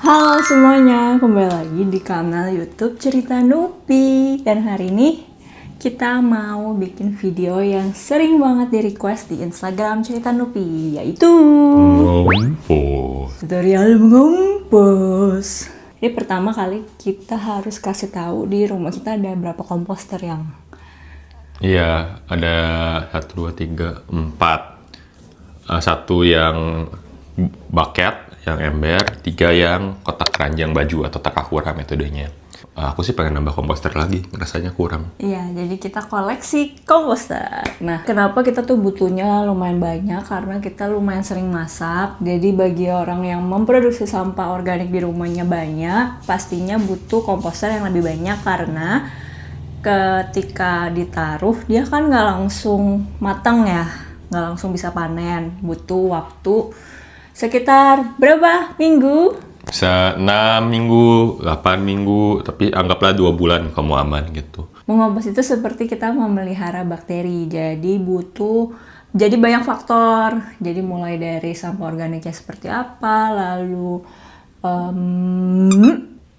Halo semuanya, kembali lagi di kanal YouTube Cerita Nupi. Dan hari ini kita mau bikin video yang sering banget di request di Instagram Cerita Nupi, yaitu Ngompos. tutorial mengompos. Jadi pertama kali kita harus kasih tahu di rumah kita ada berapa komposter yang Iya, ada 1, 2, 3, 4. Satu yang bucket, yang ember, 3 yang kotak keranjang baju atau takakura metodenya. Aku sih pengen nambah komposter lagi, rasanya kurang. Iya, jadi kita koleksi komposter. Nah, kenapa kita tuh butuhnya lumayan banyak? Karena kita lumayan sering masak. Jadi bagi orang yang memproduksi sampah organik di rumahnya banyak, pastinya butuh komposter yang lebih banyak karena ketika ditaruh dia kan nggak langsung matang ya, nggak langsung bisa panen. Butuh waktu sekitar berapa minggu? Bisa 6 minggu, 8 minggu, tapi anggaplah 2 bulan kamu aman gitu. Mengompos itu seperti kita memelihara bakteri, jadi jadi banyak faktor. Jadi mulai dari sampah organiknya seperti apa, lalu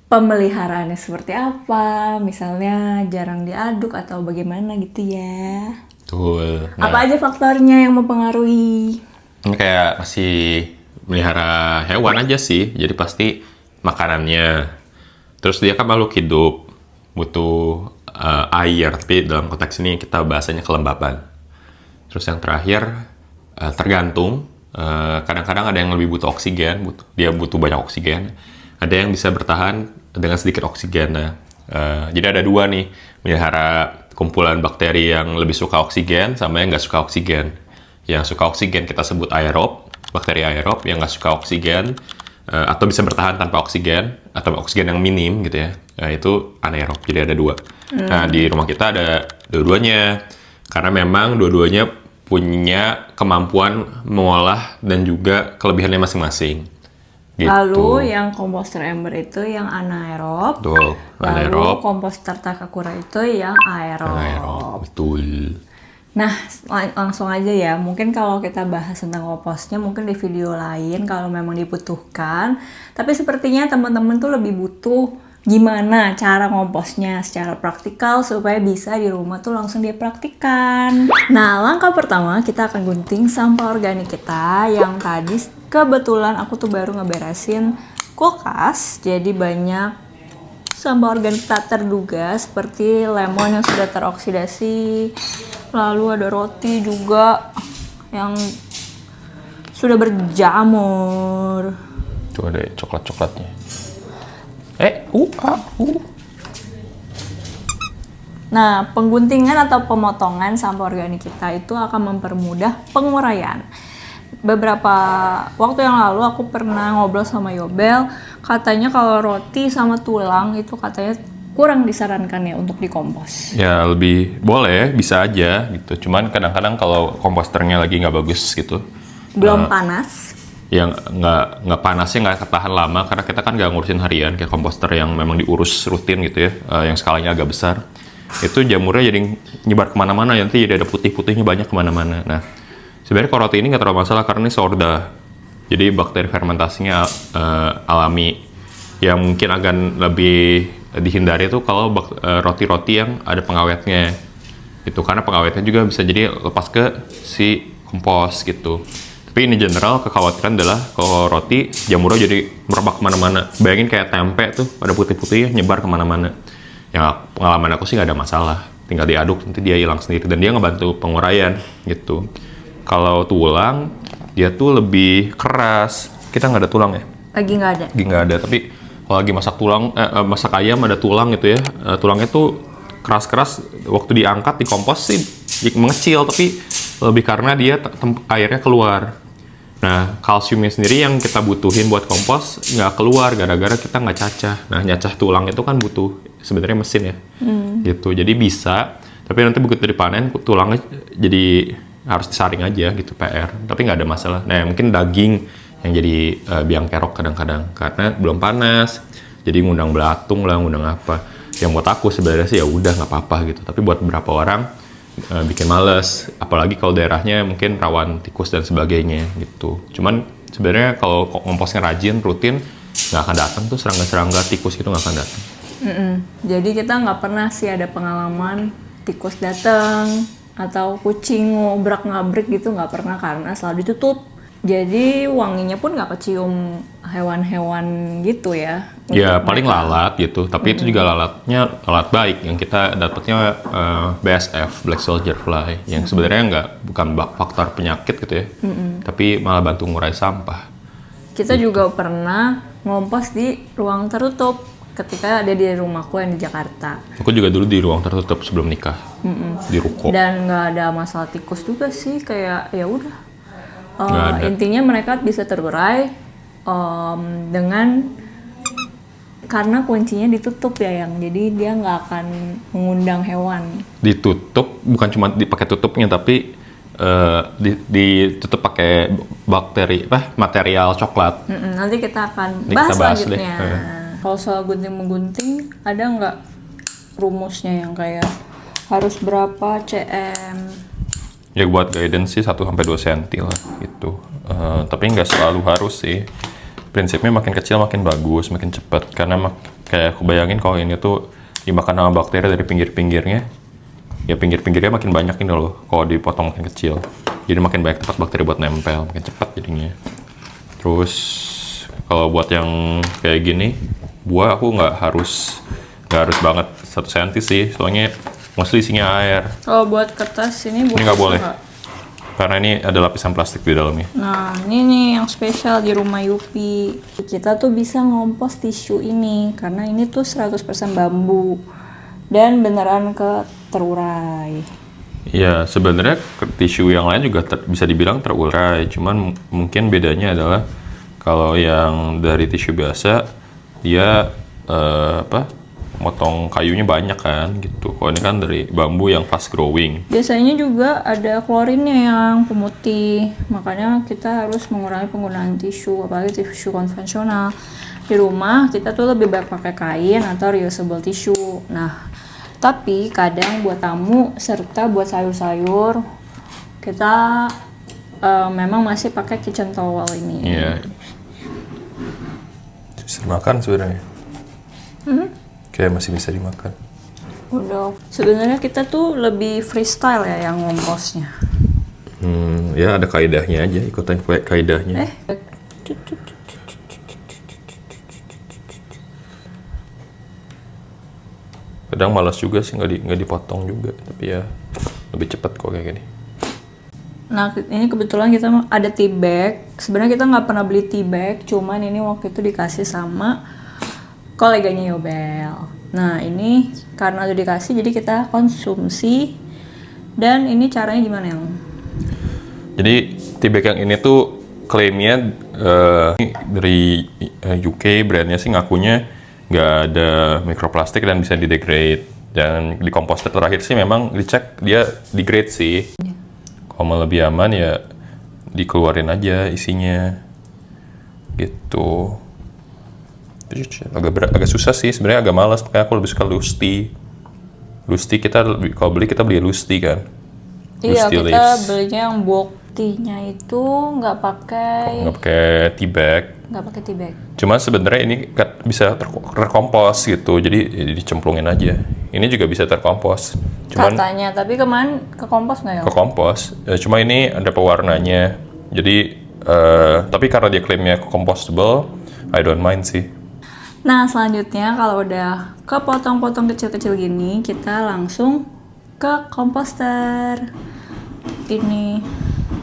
pemeliharaannya seperti apa, misalnya jarang diaduk atau bagaimana gitu ya. Betul. Apa aja faktornya yang mempengaruhi? Ini kayak masih melihara hewan aja sih, jadi pasti makanannya. Terus dia kan makhluk hidup, butuh air, tapi dalam konteks ini kita bahasanya kelembapan. Terus yang terakhir, tergantung, kadang-kadang ada yang lebih butuh oksigen, dia butuh banyak oksigen. Ada yang bisa bertahan dengan sedikit oksigen. Nah, jadi ada 2 nih, melihara kumpulan bakteri yang lebih suka oksigen sama yang nggak suka oksigen. Yang suka oksigen kita sebut aerob, bakteri aerob. Yang nggak suka oksigen atau bisa bertahan tanpa oksigen atau oksigen yang minim gitu ya, itu anaerob. Jadi ada 2. Nah, di rumah kita ada dua-duanya karena memang dua-duanya punya kemampuan mengolah dan juga kelebihannya masing-masing. Gitu. Lalu yang komposter ember itu yang anaerob. Betul, anaerob. Lalu komposter takakura itu yang aerob. Anaerob, betul. Nah, langsung aja ya. Mungkin kalau kita bahas tentang kompostnya mungkin di video lain kalau memang dibutuhkan. Tapi sepertinya teman-teman tuh lebih butuh gimana cara ngomposnya secara praktikal supaya bisa di rumah tuh langsung dipraktikan. Nah, langkah pertama kita akan gunting sampah organik kita yang tadi kebetulan aku tuh baru ngeberesin kulkas. Jadi banyak sampah organik tak terduga seperti lemon yang sudah teroksidasi. Lalu ada roti juga yang sudah berjamur. Tuh ada coklat-coklatnya. Nah, pengguntingan atau pemotongan sampah organik kita itu akan mempermudah penguraian. Beberapa waktu yang lalu aku pernah ngobrol sama Yobel, katanya kalau roti sama tulang itu katanya kurang disarankan ya untuk dikompos. Ya lebih boleh, bisa aja gitu. Cuman kadang-kadang kalau komposternya lagi nggak bagus gitu, Belum panas. yang nggak panasnya nggak ketahan lama karena kita kan nggak ngurusin harian kayak komposter yang memang diurus rutin gitu ya, yang skalanya agak besar. Itu jamurnya jadi nyebar kemana-mana, nanti jadi ada putih-putihnya banyak kemana-mana. Nah, sebenarnya kalau roti ini nggak terlalu masalah karena ini sourdough. Jadi bakteri fermentasinya alami. Yang mungkin agak lebih dihindari itu kalau roti-roti yang ada pengawetnya. Itu karena pengawetnya juga bisa jadi lepas ke si kompos gitu. Tapi ini general kekhawatiran adalah kalau roti jamurnya jadi merebak kemana-mana. Bayangin kayak tempe tuh ada putih-putihnya nyebar kemana-mana. Ya pengalaman aku sih nggak ada masalah, tinggal diaduk nanti dia hilang sendiri dan dia ngebantu penguraian gitu. Kalau tulang dia tuh lebih keras, kita nggak ada tulang ya? Lagi nggak ada. Lagi nggak ada, tapi kalau lagi masak tulang, masak ayam ada tulang gitu ya, tulangnya tuh keras-keras, waktu diangkat di kompos sih mengecil, tapi lebih karena dia airnya keluar. Nah, kalsiumnya sendiri yang kita butuhin buat kompos nggak keluar gara-gara kita nggak cacah. Nah, nyacah tulang itu kan butuh sebenarnya mesin ya, gitu. Jadi bisa, tapi nanti begitu dipanen tulangnya jadi harus disaring aja gitu, PR. Tapi nggak ada masalah. Nah, mungkin daging yang jadi biang kerok kadang-kadang karena belum panas, jadi ngundang belatung lah, ngundang apa. Yang buat aku sebenarnya sih ya udah nggak apa-apa gitu. Tapi buat beberapa orang bikin males, apalagi kalau daerahnya mungkin rawan tikus dan sebagainya gitu. Cuman sebenarnya kalau komposnya rajin, rutin, nggak akan datang tuh serangga-serangga tikus itu nggak akan datang. Jadi kita nggak pernah sih ada pengalaman tikus datang atau kucing ngobrak-ngabrik gitu, nggak pernah karena selalu ditutup. Jadi wanginya pun nggak kecium hewan-hewan gitu ya. Ya untuk paling mereka. lalat gitu, tapi itu juga lalatnya lalat baik yang kita dapatnya BSF Black Soldier Fly yang sebenarnya bukan faktor penyakit gitu ya, tapi malah bantu ngurai sampah. Kita juga pernah ngompos di ruang tertutup ketika ada di rumahku yang di Jakarta. Aku juga dulu di ruang tertutup sebelum nikah di ruko. Dan nggak ada masalah tikus juga sih, kayak ya udah. Nggak ada. Intinya mereka bisa terurai dengan karena kuncinya ditutup ya, yang jadi dia nggak akan mengundang hewan. Ditutup bukan cuma dipakai tutupnya tapi ditutup pakai material coklat. Nanti kita akan Ini bahas kita bahas selanjutnya. deh. Kalau soal gunting-menggunting, ada nggak rumusnya yang kayak harus berapa cm? Ya buat guidance sih 1-2 cm lah gitu. Tapi nggak selalu harus sih. Prinsipnya makin kecil makin bagus, makin cepat. Karena kayak aku bayangin kalau ini tuh dimakan sama bakteri dari pinggir-pinggirnya, ya pinggir-pinggirnya makin banyak ini loh kalau dipotong makin kecil. Jadi makin banyak tempat bakteri buat nempel, makin cepat jadinya. Terus kalau buat yang kayak gini, buah aku nggak harus banget 1 cm sih, soalnya mostly isinya air. Kalau buat kertas ini Ini nggak boleh, karena ini ada lapisan plastik di dalamnya. Nah, ini nih yang spesial di rumah Yupi. Kita tuh bisa ngompos tisu ini karena ini tuh 100% bambu dan beneran terurai. Ya, sebenarnya tisu yang lain juga bisa dibilang terurai, cuman mungkin bedanya adalah kalau yang dari tisu biasa dia motong kayunya banyak kan gitu. Kalau ini kan dari bambu yang fast growing. Biasanya juga ada klorinnya yang pemutih, makanya kita harus mengurangi penggunaan tisu, apalagi tisu konvensional. Di rumah kita tuh lebih baik pakai kain atau reusable tisu. Nah, tapi kadang buat tamu serta buat sayur-sayur kita memang masih pakai kitchen towel ini. Iya. Bisa makan sebenarnya. Kayak masih bisa dimakan. Udah. Sebenarnya kita tuh lebih freestyle ya yang ngomposnya. Ya ada kaidahnya aja, ikutin kaidahnya. Kadang malas juga sih nggak dipotong juga, tapi ya lebih cepat kok kayak gini. Nah, ini kebetulan kita ada tea bag. Sebenarnya kita nggak pernah beli tea bag, cuman ini waktu itu dikasih sama koleganya Yobel. Nah, ini karena udah dikasih, jadi kita konsumsi. Dan ini caranya gimana yang? Jadi tea bag yang ini tuh klaimnya dari UK, brandnya sih ngakunya nggak ada mikroplastik dan bisa didegrade. Dan di komposter terakhir sih memang dicek dia degrade sih. Kalau mau lebih aman ya dikeluarin aja isinya gitu. Agak susah sih sebenarnya, agak malas, makanya aku lebih suka Lusty. Lusty kalau beli kita beli Lusty kan. Iya, Lusty kita leaves. belinya yang bulk tea-nya itu nggak pakai tea bag. tea bag. Cuma sebenarnya ini bisa terkompos gitu, jadi dicemplungin aja. Ini juga bisa terkompos. Cuman Katanya, tapi kemarin ke kompos nggak ya? ke kompos. Cuma ini ada pewarnanya. Jadi tapi karena dia klaimnya compostable, I don't mind sih. Nah, selanjutnya kalau udah kepotong-potong kecil-kecil gini, kita langsung ke komposter. Ini.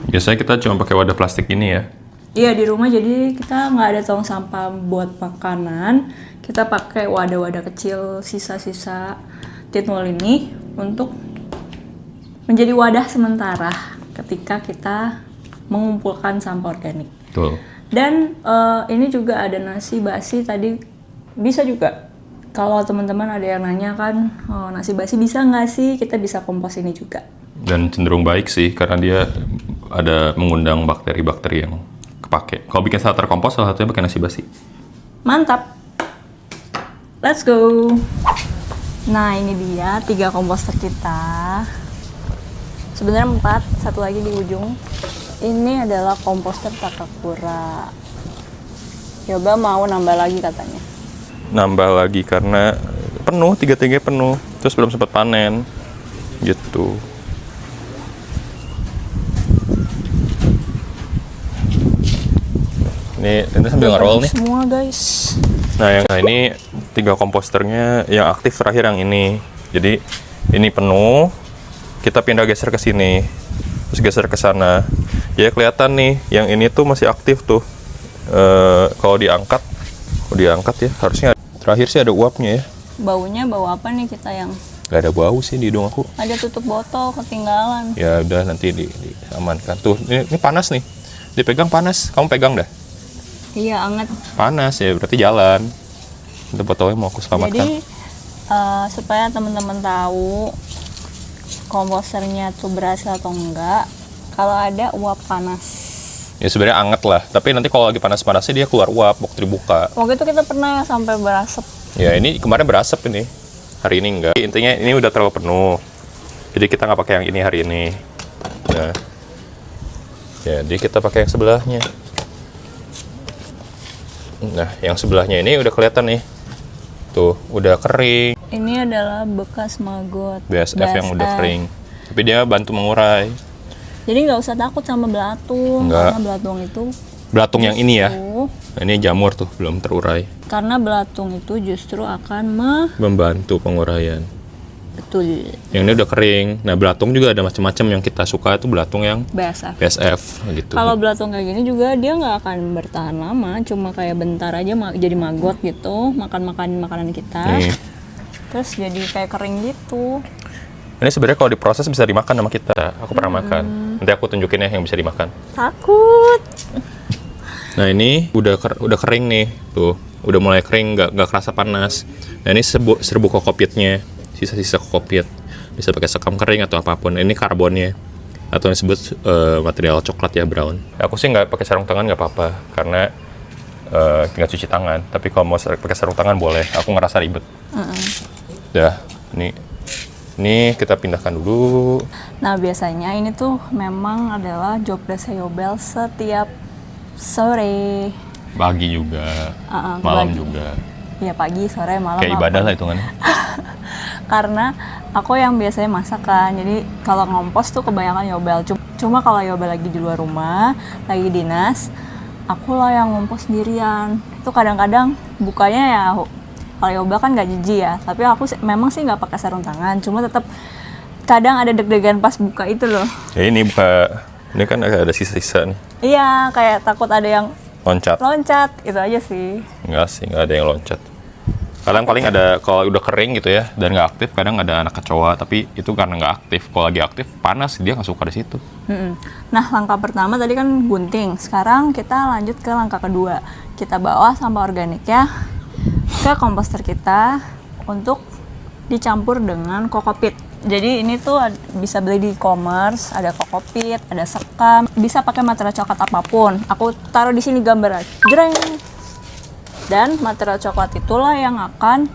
Biasanya kita cuma pakai wadah plastik ini ya. Iya, di rumah jadi kita nggak ada tong sampah buat makanan. Kita pakai wadah-wadah kecil sisa-sisa tinwall ini untuk menjadi wadah sementara ketika kita mengumpulkan sampah organik. Betul. Dan ini juga ada nasi basi tadi, bisa juga. Kalau teman-teman ada yang nanya kan, nasi basi bisa nggak sih? Kita bisa kompos ini juga. Dan cenderung baik sih, karena dia ada mengundang bakteri-bakteri yang kepake. Kalau bikin starter kompos, salah satunya pakai nasi basi. Mantap! Let's go! Nah, ini dia 3 komposter kita. Sebenarnya 4, satu lagi di ujung. Ini adalah komposter Takakura. Yoba mau nambah lagi katanya. Nambah lagi karena penuh, 3 penuh, terus belum sempat panen gitu. Ini sambil nge-roll nih. Semua guys. Nah ini 3 komposternya yang aktif terakhir yang ini. Jadi ini penuh, kita pindah geser ke sini, terus geser ke sana. Ya kelihatan nih, yang ini tuh masih aktif tuh. Kalau diangkat ya harusnya terakhir sih ada uapnya ya. Baunya bau apa nih kita yang? Gak ada bau sih di hidung aku. Ada tutup botol ketinggalan. Ya udah nanti diamankan. Tuh ini panas nih, dipegang panas. Kamu pegang dah. Iya, anget. Panas ya, berarti jalan. Itu botolnya mau aku selamatkan. Jadi supaya teman-teman tahu komposternya tuh berhasil atau enggak, kalau ada uap panas. Ya sebenarnya anget lah, tapi nanti kalau lagi panas-panasnya dia keluar uap waktu dibuka. Waktu itu kita pernah yang sampai berasap. Ya ini kemarin berasap ini, hari ini enggak. Intinya ini udah terlalu penuh, jadi kita nggak pakai yang ini hari ini. Nah, jadi kita pakai yang sebelahnya. Nah, yang sebelahnya ini udah kelihatan nih. Tuh, udah kering. Ini adalah bekas maggot. BASF yang udah kering. Tapi dia bantu mengurai. Jadi nggak usah takut sama belatung. Nggak. Karena belatung itu Belatung yang ini ya. justru- Nah, ini jamur tuh, belum terurai. Karena belatung itu justru akan Membantu penguraian. betul Yang ini udah kering. Nah, belatung juga ada macam-macam yang kita suka itu belatung yang BASF. BASF gitu. Kalau belatung kayak gini juga dia nggak akan bertahan lama, cuma kayak bentar aja jadi maggot gitu, makan makanan kita. Nih. Terus jadi kayak kering gitu. Ini sebenarnya kalau diproses bisa dimakan sama kita. Aku pernah makan. Nanti aku tunjukin ya yang bisa dimakan. Takut. Nah ini udah kering nih, tuh udah mulai kering, nggak kerasa panas. Nah ini serbu kokopitnya, sisa-sisa kokopit. Bisa pakai sekam kering atau apapun. Ini karbonnya, atau yang disebut material coklat ya, brown. Aku sih nggak pakai sarung tangan nggak apa-apa, karena nggak cuci tangan. Tapi kalau mau pakai sarung tangan boleh. Aku ngerasa ribet. Dah, ini kita pindahkan dulu. Nah biasanya ini tuh memang adalah job desk Yobel setiap sore. Pagi juga, malam pagi. juga. Iya pagi, sore, malam. Kayak ibadah lah hitungannya. Karena aku yang biasanya masak kan, jadi kalau ngompos tuh kebanyakan Yobel. Cuma kalau Yobel lagi di luar rumah, lagi dinas, aku lah yang ngompos sendirian. Itu kadang-kadang bukanya ya, kalau Yobel kan nggak jijik ya, tapi aku memang sih nggak pakai sarung tangan, cuma tetap kadang ada deg-degan pas buka itu loh. Ya ini ini kan ada sisa-sisa nih. Iya, kayak takut ada yang Loncat. itu aja sih. Enggak sih, nggak ada yang loncat. Kadang paling ada, kalau udah kering gitu ya, dan nggak aktif, kadang ada anak kecoa, tapi itu karena nggak aktif. Kalau lagi aktif, panas, dia nggak suka di situ. Nah, langkah pertama tadi kan gunting. Sekarang kita lanjut ke langkah kedua. Kita bawa sampah organiknya ke komposter kita untuk dicampur dengan kokopit. Jadi ini tuh bisa beli di e-commerce, ada kokopit, ada sekam, bisa pakai material coklat apapun. Aku taruh di sini gambar, jreng. Dan material coklat itulah yang akan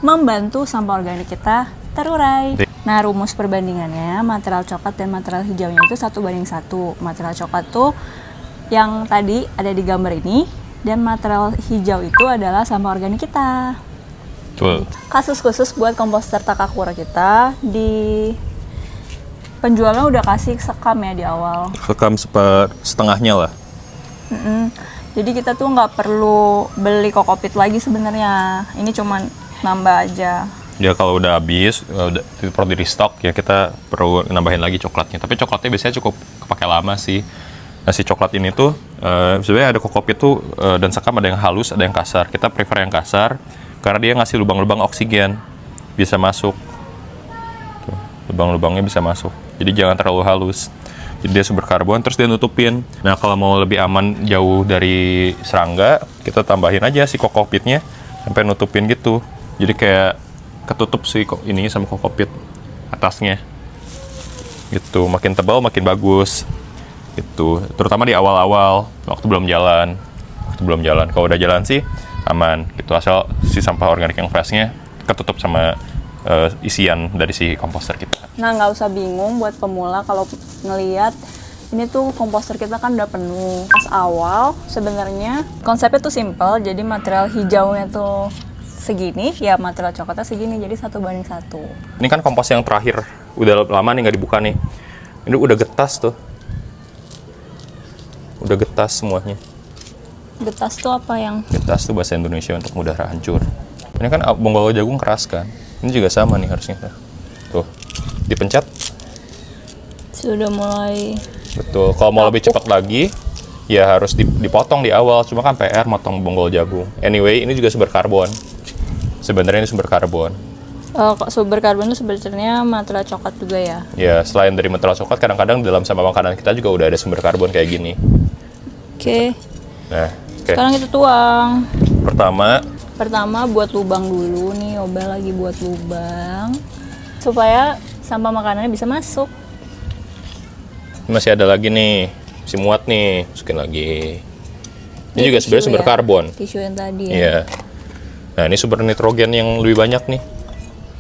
membantu sampah organik kita terurai. Nah, rumus perbandingannya material coklat dan material hijaunya itu 1:1. Material coklat tuh yang tadi ada di gambar ini, dan material hijau itu adalah sampah organik kita. Betul. Kasus khusus buat komposter Takakura kita, di penjualnya udah kasih sekam ya di awal. Sekam setengahnya lah. Jadi kita tuh nggak perlu beli kokopit lagi sebenarnya. Ini cuman nambah aja. Ya kalau udah habis, udah perlu di restock, ya kita perlu nambahin lagi coklatnya. Tapi coklatnya biasanya cukup kepake lama sih. Nah si coklat ini tuh, sebenarnya ada kokopit tuh, dan sekam ada yang halus, ada yang kasar. Kita prefer yang kasar, karena dia ngasih lubang-lubang oksigen. Bisa masuk. Tuh, lubang-lubangnya bisa masuk. Jadi jangan terlalu halus. Jadi dia sumber karbon, terus dia nutupin. Nah kalau mau lebih aman jauh dari serangga, kita tambahin aja si kokopitnya sampai nutupin gitu. Jadi kayak ketutup si ini sama kokopit atasnya. Gitu, makin tebal makin bagus. Gitu, terutama di awal-awal waktu belum jalan. Kalau udah jalan sih aman. Gitu, asal si sampah organik yang freshnya ketutup sama isian dari si komposter kita. Nah, nggak usah bingung buat pemula kalau ngelihat Ini tuh komposter kita kan udah penuh. Pas awal sebenarnya konsepnya tuh simple, jadi material hijaunya tuh segini, ya material coklatnya segini, jadi 1:1. Ini kan kompos yang terakhir, udah lama nih nggak dibuka nih. Ini udah getas tuh. Udah getas semuanya. Getas tuh apa yang? Getas tuh bahasa Indonesia untuk mudah hancur. Ini kan bonggol jagung keras kan. Ini juga sama nih harusnya. Tuh, dipencet. Sudah mulai. Betul. Kalau mau lebih cepat lagi, ya harus dipotong di awal. Cuma kan PR motong bonggol jagung. Anyway, ini juga sumber karbon. Sebenarnya ini sumber karbon. Sumber karbon itu sebenarnya material coklat juga ya? Ya, selain dari material coklat, kadang-kadang dalam sampah makanan kita juga udah ada sumber karbon kayak gini. Oke. Nah, oke. Sekarang kita tuang. Pertama buat lubang dulu nih, Oba lagi buat lubang. Supaya sampah makanannya bisa masuk. masih ada lagi nih, masih muat nih, masukin lagi. Ini juga sebenarnya sumber karbon. Tisu yang tadi ya? Iya. Nah, ini sumber nitrogen yang lebih banyak nih.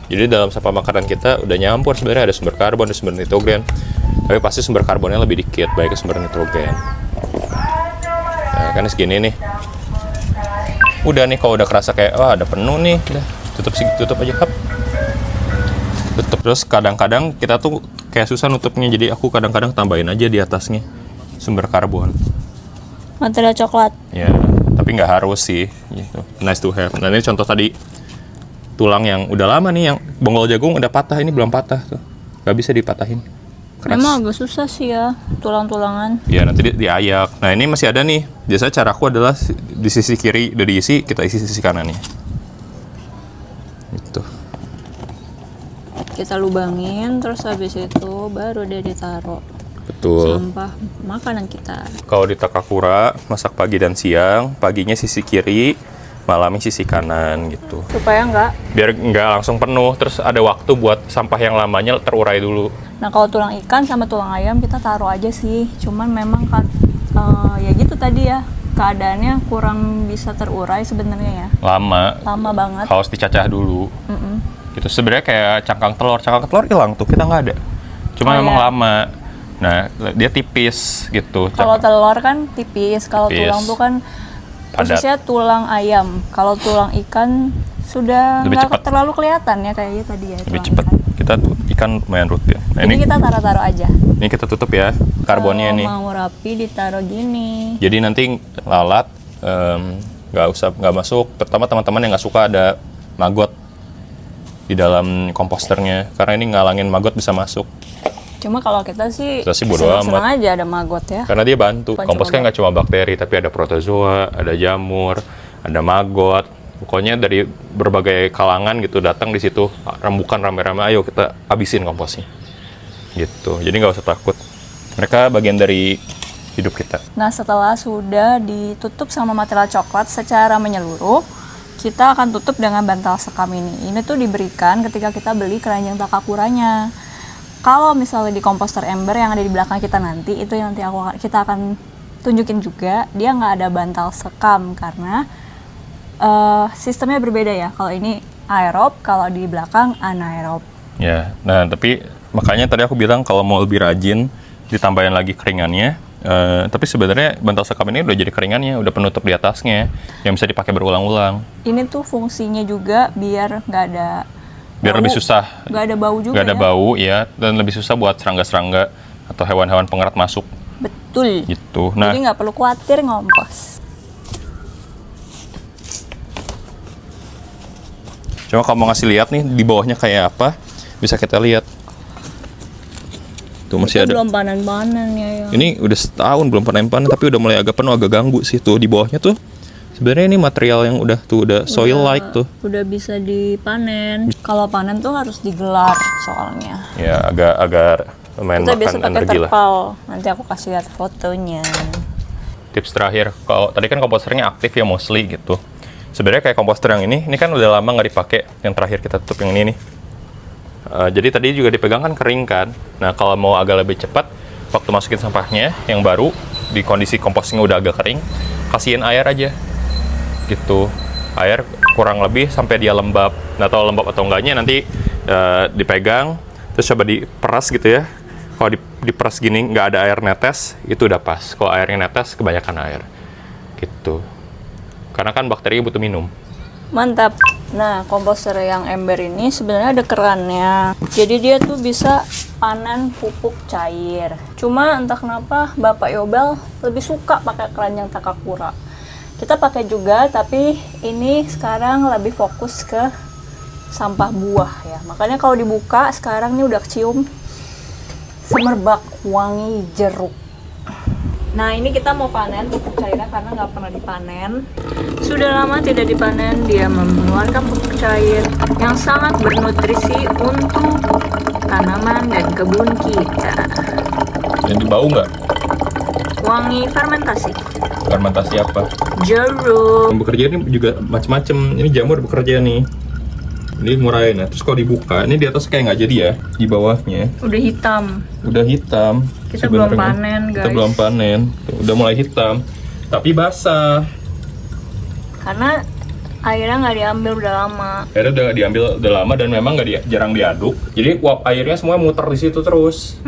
Jadi dalam sampah makanan kita udah nyampur sebenarnya ada sumber karbon, ada sumber nitrogen. Tapi pasti sumber karbonnya lebih dikit, baik ke sumber nitrogen. Nah, kan segini nih. Udah nih, kalau udah kerasa kayak, wah ada penuh nih, udah tutup aja, hap. Tutup. Terus kadang-kadang kita tuh kayak susah nutupnya, jadi aku kadang-kadang tambahin aja di atasnya sumber karbon. Material coklat. Ya, tapi nggak harus sih. Gitu. Nice to have. Nah, ini contoh tadi tulang yang udah lama nih, yang bonggol jagung udah patah, ini belum patah tuh, nggak bisa dipatahin. Keras. Memang agak susah sih ya, tulang-tulangan. Ya, nanti diayak. Nah, ini masih ada nih. Biasanya caraku adalah di sisi kiri udah diisi, kita isi sisi kanannya. Gitu. Kita lubangin, terus habis itu baru dia ditaruh. Betul. Sampah makanan kita. Kalau di Takakura, masak pagi dan siang, paginya sisi kiri, malamnya sisi kanan gitu. Supaya Biar nggak langsung penuh, terus ada waktu buat sampah yang lamanya terurai dulu. Nah, kalau tulang ikan sama tulang ayam kita taruh aja sih. Cuman memang kan ya gitu tadi ya, keadaannya kurang bisa terurai sebenarnya ya. Lama banget. Harus dicacah dulu. Gitu. Sebenarnya kayak cangkang telur hilang tuh, kita nggak ada. Cuma memang lama. Nah, dia tipis gitu. Kalau telur kan tipis, kalau tulang tuh kan khususnya tulang ayam. Kalau tulang ikan sudah nggak terlalu kelihatan ya kayaknya tadi ya. Lebih cepat. Kita ikan lumayan rutin. Nah, ini kita taruh aja. Ini kita tutup ya karbonnya nih. Mau rapi ditaruh gini. Jadi nanti lalat nggak masuk. Pertama teman-teman yang nggak suka ada maggot di dalam komposternya, karena ini ngalangin maggot bisa masuk. Cuma kalau kita sih bodo amat. senang aja ada maggot ya. Karena dia bantu. Kompos kan nggak cuma bakteri, tapi ada protozoa, ada jamur, ada maggot. Pokoknya dari berbagai kalangan gitu datang di situ, rembukan rame-rame, ayo kita habisin komposnya. Gitu. Jadi nggak usah takut. Mereka bagian dari hidup kita. Nah, setelah sudah ditutup sama material coklat secara menyeluruh, kita akan tutup dengan bantal sekam ini. Ini tuh diberikan ketika kita beli keranjang Takakuranya. Kalau misalnya di komposter ember yang ada di belakang kita nanti, itu yang nanti kita akan tunjukin juga, dia nggak ada bantal sekam karena sistemnya berbeda ya. Kalau ini aerob, kalau di belakang anaerob. Ya, nah tapi makanya tadi aku bilang kalau mau lebih rajin, ditambahin lagi keringannya. Tapi sebenarnya bantal sekam ini udah jadi keringannya, udah penutup di atasnya, yang bisa dipakai berulang-ulang. Ini tuh fungsinya juga biar nggak ada bau, lebih susah. Nggak ada bau juga. Nggak ada bau ya, dan lebih susah buat serangga-serangga atau hewan-hewan pengerat masuk. Betul. Gitu. Nah, jadi nggak perlu khawatir ngompos. Cuma kalau mau ngasih lihat nih di bawahnya kayak apa, bisa kita lihat. Tuh masih ada. Belum panen-panen ya. Ini udah setahun belum panen-panen, tapi udah mulai agak penuh, agak ganggu sih tuh di bawahnya tuh. Sebenarnya ini material yang udah soil-like tuh. Udah bisa dipanen. Kalau panen tuh harus digelar soalnya. Ya agak lumayan kita makan biasa pakai energi lah. terpal. Nanti aku kasih lihat fotonya. Tips terakhir, kalau tadi kan komposternya aktif ya mostly gitu. Sebenarnya kayak komposter yang ini kan udah lama nggak dipakai. Yang terakhir kita tutup yang ini nih. Jadi tadi juga dipegang kan kering kan. Nah kalau mau agak lebih cepat, waktu masukin sampahnya yang baru di kondisi komposnya udah agak kering, kasihin air aja, gitu. Air kurang lebih sampai dia lembab. Nah tahu lembab atau enggaknya nanti dipegang, terus coba diperas gitu ya. Kalau diperas gini nggak ada air netes, itu udah pas. Kalau airnya netes, kebanyakan air. Gitu. Karena kan bakteri butuh minum. Mantap. Nah, komposter yang ember ini sebenarnya ada kerannya. Jadi dia tuh bisa panen pupuk cair. Cuma entah kenapa Bapak Yobel lebih suka pakai keranjang Takakura. Kita pakai juga, tapi ini sekarang lebih fokus ke sampah buah ya. Makanya kalau dibuka sekarang ini udah kecium semerbak wangi jeruk. Nah, ini kita mau panen pupuk cairnya karena nggak pernah dipanen. Sudah lama tidak dipanen, dia mengeluarkan pupuk cair yang sangat bernutrisi untuk tanaman dan kebun kita. Yang dibau nggak? Wangi fermentasi. Fermentasi apa? Jeruk. Yang bekerja ini juga macam-macam. Ini jamur bekerja nih. Ini ngurain ya. Terus kalau dibuka, ini di atas kayak nggak jadi ya. Di bawahnya. Udah hitam. Udah hitam. Kita belum sebenarnya. panen, guys. Kita belum panen. Tuh, udah mulai hitam. Tapi basah. Karena airnya nggak diambil udah lama. Airnya udah diambil udah lama dan memang jarang diaduk. Jadi uap airnya semua muter di situ terus.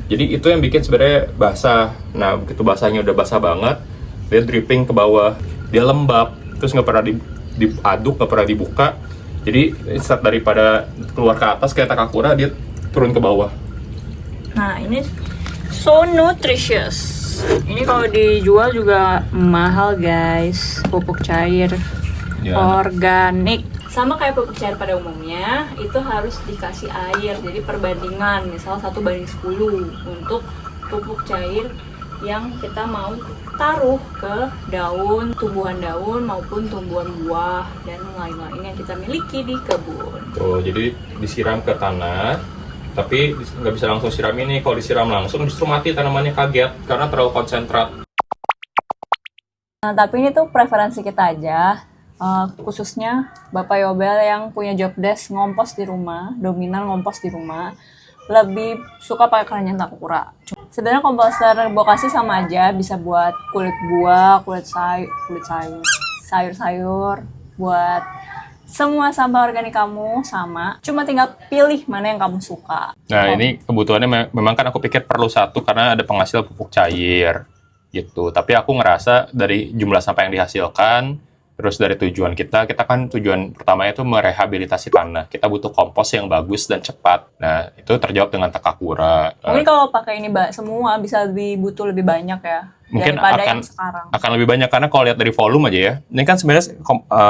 Jadi itu yang bikin sebenarnya basah. Nah, begitu basahnya udah basah banget, dia dripping ke bawah. Dia lembab. Terus nggak pernah diaduk, nggak pernah dibuka. Jadi saat daripada keluar ke atas kayak Takakura, dia turun ke bawah. Nah, ini so nutritious. Ini kalau dijual juga mahal, guys. Pupuk cair Ya. organik. Sama kayak pupuk cair pada umumnya, itu harus dikasih air. Jadi perbandingan, misal 1:10 untuk pupuk cair yang kita mau taruh ke daun, tumbuhan daun maupun tumbuhan buah dan lain-lain yang kita miliki di kebun. Tuh, jadi disiram ke tanah, tapi nggak bisa langsung siram ini. Kalau disiram langsung justru mati tanamannya, kaget karena terlalu konsentrat. Nah, tapi ini tuh preferensi kita aja. Khususnya Bapak Yobel yang punya job desk ngompos di rumah, dominan ngompos di rumah, lebih suka pakai keranjang Takakura. Sebenarnya komposter Bokashi sama aja, bisa buat kulit buah, kulit sayur, buat semua sampah organik kamu sama. Cuma tinggal pilih mana yang kamu suka. Nah, ini kebutuhannya memang kan aku pikir perlu satu karena ada penghasil pupuk cair gitu. Tapi aku ngerasa dari jumlah sampah yang dihasilkan, terus dari tujuan kita kan tujuan pertamanya itu merehabilitasi tanah. Kita butuh kompos yang bagus dan cepat. Nah, itu terjawab dengan Takakura. Mungkin kalau pakai ini semua bisa butuh lebih banyak ya. Mungkin daripada yang sekarang. akan lebih banyak karena kalau lihat dari volume aja ya. Ini kan sebenarnya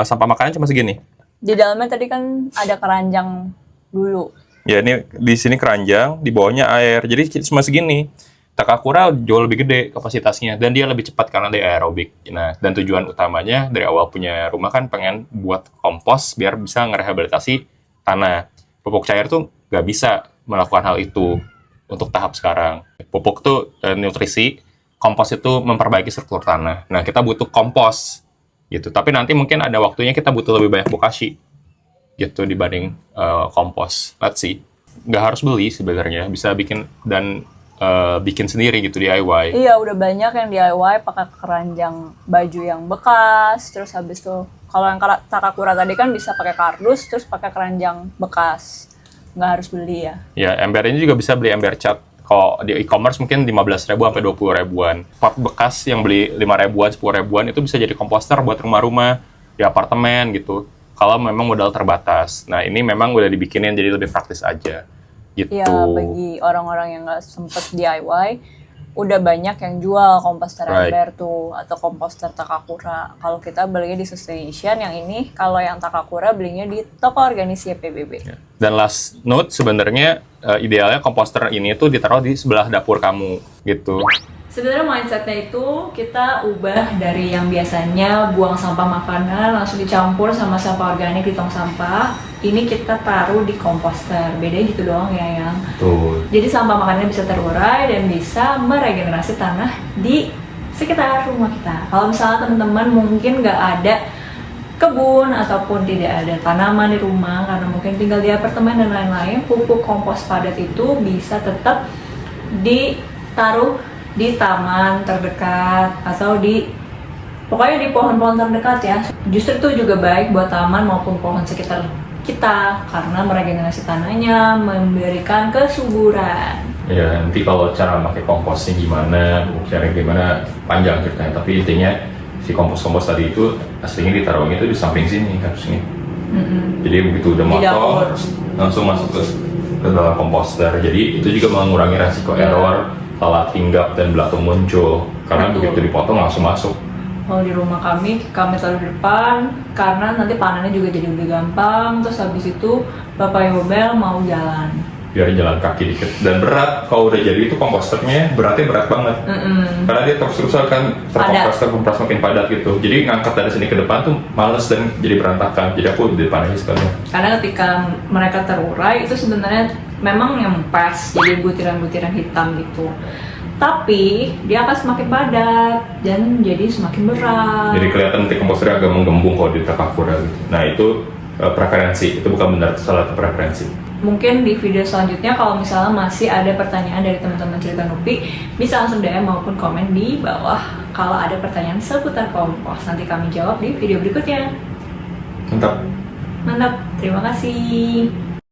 sampah makanan cuma segini. Di dalamnya tadi kan ada keranjang dulu. Ya, ini di sini keranjang, di bawahnya air. Jadi cuma segini. Takakura jauh lebih gede kapasitasnya dan dia lebih cepat karena dia aerobik. Nah, dan tujuan utamanya dari awal punya rumah kan pengen buat kompos biar bisa ngerehabilitasi tanah. Pupuk cair tuh nggak bisa melakukan hal itu untuk tahap sekarang. Pupuk tuh nutrisi, kompos itu memperbaiki struktur tanah. Nah, kita butuh kompos gitu. Tapi nanti mungkin ada waktunya kita butuh lebih banyak bokashi gitu dibanding kompos. Let's see. Nggak harus beli sebenarnya, bisa bikin dan bikin sendiri gitu DIY. Iya, udah banyak yang DIY pakai keranjang baju yang bekas, terus habis itu kalau yang Takakura tadi kan bisa pakai kardus, terus pakai keranjang bekas, nggak harus beli ya. Ya, ember ini juga bisa beli ember cat. Kalau di e-commerce mungkin 15.000 sampai 20.000-an. Pot bekas yang beli 5.000-an, 10.000-an itu bisa jadi komposter buat rumah-rumah, di apartemen gitu. Kalau memang modal terbatas. Nah, ini memang udah dibikinin jadi lebih praktis aja. Gitu. Ya, bagi orang-orang yang nggak sempet DIY, udah banyak yang jual komposter ember tuh, atau komposter Takakura. Kalau kita belinya di Sustain, yang ini kalau yang Takakura belinya di toko organisasi PBB. Ya. Dan last note, sebenarnya idealnya komposter ini tuh ditaruh di sebelah dapur kamu, gitu. Sebenarnya mindsetnya itu kita ubah dari yang biasanya buang sampah makanan langsung dicampur sama sampah organik di tong sampah. Ini kita taruh di komposter. Bedanya gitu doang ya, yang. Betul. Jadi sampah makanannya bisa terurai dan bisa meregenerasi tanah di sekitar rumah kita. Kalau misalnya teman-teman mungkin nggak ada kebun ataupun tidak ada tanaman di rumah karena mungkin tinggal di apartemen dan lain-lain, pupuk kompos padat itu bisa tetap ditaruh di taman terdekat atau pokoknya di pohon-pohon terdekat ya. Justru itu juga baik buat taman maupun pohon sekitar kita karena meregenerasi tanahnya, memberikan kesuburan. Ya nanti kalau cara pakai komposnya gimana panjang ceritanya. Tapi intinya si kompos tadi itu aslinya ditaruhnya itu di samping sini harusnya. Jadi begitu udah Di motong dapur. langsung masuk ke dalam komposter. Jadi itu juga mengurangi resiko error, salah hinggap dan belatung muncul. Karena Betul. begitu dipotong langsung masuk. Kalau di rumah kami taruh di depan karena nanti panennya juga jadi lebih gampang. Terus habis itu Bapak Yobel mau jalan. Biar jalan kaki dikit. Dan berat, kalau udah jadi itu komposternya beratnya berat banget. Karena dia terus-terusan kan terkompres makin padat gitu. Jadi ngangkat dari sini ke depan tuh males dan jadi berantakan. Jadi aku di depan aja sekalian. Karena ketika mereka terurai itu sebenarnya memang nyempes, jadi butiran-butiran hitam gitu. Tapi dia akan semakin padat dan jadi semakin berat. Jadi kelihatan nanti komposternya agak menggembung kalau di Takakura gitu. Nah itu preferensi, itu bukan benar, itu salah satu preferensi. Mungkin di video selanjutnya kalau misalnya masih ada pertanyaan dari teman-teman cerita Nupi, bisa langsung DM maupun komen di bawah kalau ada pertanyaan seputar kompos. Nanti kami jawab di video berikutnya. Mantap. Mantap, terima kasih.